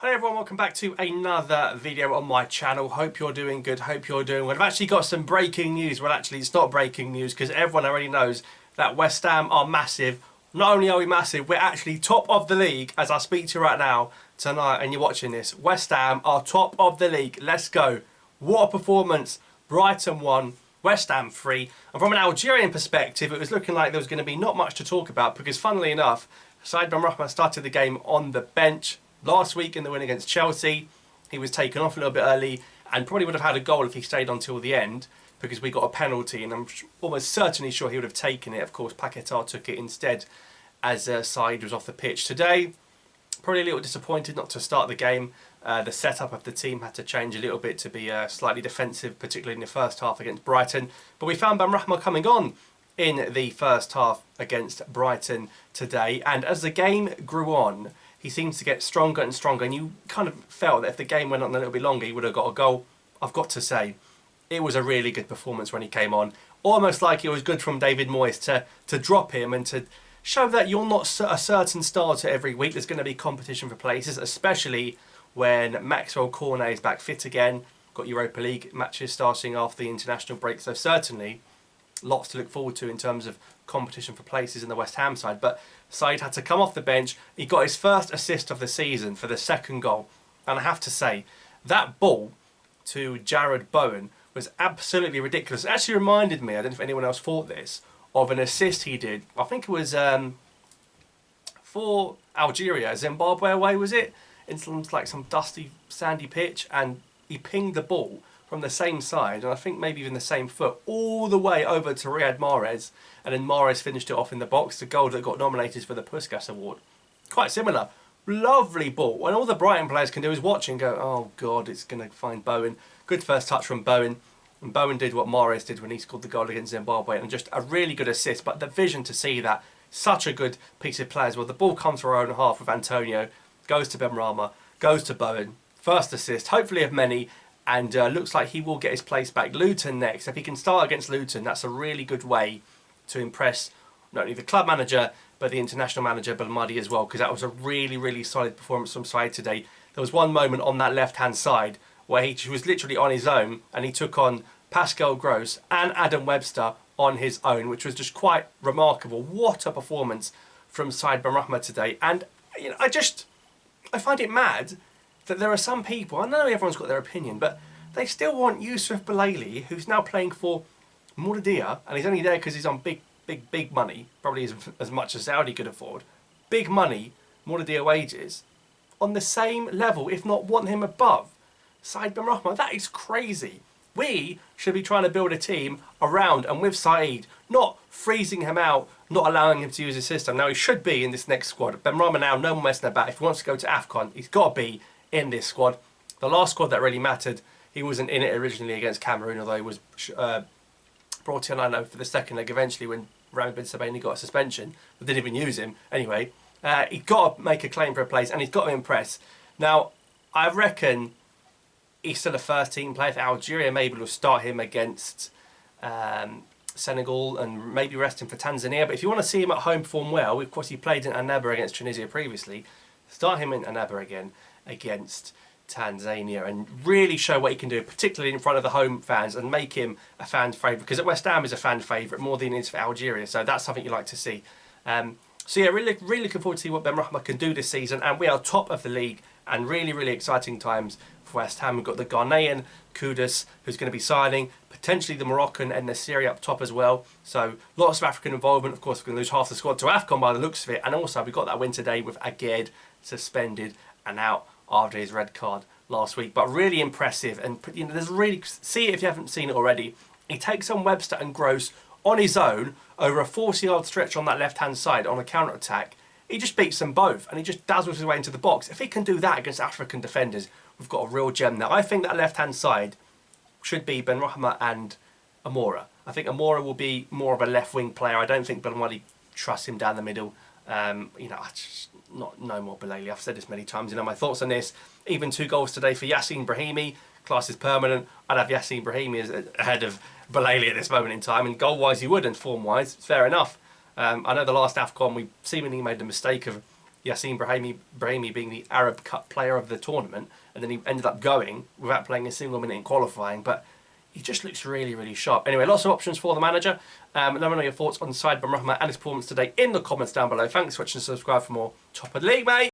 Hello everyone, welcome back to another video on my channel. Hope you're doing good, hope you're doing well. I've actually got some breaking news. Well, actually it's not breaking news because everyone already knows that West Ham are massive. Not only are we massive, we're actually top of the league as I speak to you right now, tonight, and you're watching this. West Ham are top of the league. Let's go. What a performance. Brighton won, West Ham 3. And from an Algerian perspective, it was looking like there was going to be not much to talk about because funnily enough, Said Benrahma started the game on the bench. Last week in the win against Chelsea, he was taken off a little bit early and probably would have had a goal if he stayed until the end because we got a penalty and I'm almost certainly sure he would have taken it. Of course, Paquetá took it instead as Said was off the pitch today. Probably a little disappointed not to start the game. The setup of the team had to change a little bit to be slightly defensive, particularly in the first half against Brighton. But we found Benrahma coming on in the first half against Brighton today. And as the game grew on, he seems to get stronger and stronger, and you kind of felt that if the game went on a little bit longer, he would have got a goal. I've got to say, it was a really good performance when he came on. Almost like it was good from David Moyes to drop him and to show that you're not a certain starter every week. There's going to be competition for places, especially when Maxwell Cornet is back fit again. Got Europa League matches starting after the international break, so certainly lots to look forward to in terms of competition for places in the West Ham side. But Said had to come off the bench. He got his first assist of the season for the second goal. And I have to say, that ball to Jared Bowen was absolutely ridiculous. It actually reminded me, I don't know if anyone else thought this, of an assist he did. I think it was for Algeria, Zimbabwe away, was it? In some, like some dusty, sandy pitch. And he pinged the ball from the same side, and I think maybe even the same foot, all the way over to Riyad Mahrez, and then Mahrez finished it off in the box, the goal that got nominated for the Puskas Award. Quite similar. Lovely ball. And all the Brighton players can do is watch and go, oh God, it's going to find Bowen. Good first touch from Bowen. And Bowen did what Mahrez did when he scored the goal against Zimbabwe, and just a really good assist. But the vision to see that, such a good piece of play as well. The ball comes from our own half with Antonio, goes to Benrahma, goes to Bowen. First assist, hopefully of many. And looks like he will get his place back. Luton next. If he can start against Luton, that's a really good way to impress not only the club manager, but the international manager, Belmadi, as well. Because that was a really, really solid performance from Said today. There was one moment on that left-hand side where he was literally on his own and he took on Pascal Gross and Adam Webster on his own, which was just quite remarkable. What a performance from Said Benrahma today. And you know, I find it mad that there are some people, I know everyone's got their opinion, but they still want Youssouf Belaili, who's now playing for Mouradia, and he's only there because he's on big money, probably as much as Saudi could afford, big money, Mouradia wages, on the same level, if not want him above Said Benrahma. That is crazy. We should be trying to build a team around and with Said, not freezing him out, not allowing him to use his system. Now he should be in this next squad. Benrahma now, no more messing about. If he wants to go to AFCON, he's got to be in this squad. The last squad that really mattered, he wasn't in it originally against Cameroon, although he was brought in, I know, for the second leg eventually when Rami Ben Sebaini got a suspension, but didn't even use him. Anyway, he's got to make a claim for a place and he's got to impress. Now, I reckon he's still a first team player. If Algeria maybe will start him against Senegal and maybe rest him for Tanzania. But if you want to see him at home perform well, of course he played in Annaba against Tunisia previously, start him in Annaba again against Tanzania and really show what he can do, particularly in front of the home fans, and make him a fan favourite, because at West Ham is a fan favourite more than it is for Algeria, so that's something you like to see. So yeah, really looking forward to see what Benrahma can do this season, and we are top of the league and really exciting times for West Ham. We've got the Ghanaian Kudus who's going to be signing, potentially the Moroccan and Nasiri up top as well, so lots of African involvement. Of course we're going to lose half the squad to AFCON by the looks of it, and also we've got that win today with Aguerd suspended and out after his red card last week. But really impressive, and you know, there's really, see it if you haven't seen it already. He takes on Webster and Gross on his own over a 40-yard stretch on that left-hand side on a counter-attack. He just beats them both and he just dazzles his way into the box. If he can do that against African defenders, we've got a real gem there. I think that left-hand side should be Benrahma and Amora. I think Amora will be more of a left-wing player. I don't think Belmadi trusts him down the middle. You know, no more Belaili. I've said this many times. You know my thoughts on this. Even 2 goals today for Yacine Brahimi. Class is permanent. I'd have Yacine Brahimi as ahead of Belaili at this moment in time. And goal-wise, you would, and form-wise, it's fair enough. I know the last AFCON we seemingly made the mistake of Brahimi being the Arab Cup player of the tournament, and then he ended up going without playing a single minute in qualifying. But he just looks really, really sharp. Anyway, lots of options for the manager. Let me know your thoughts on Said Benrahma and his performance today in the comments down below. Thanks for watching and subscribe for more Top of the League, mate.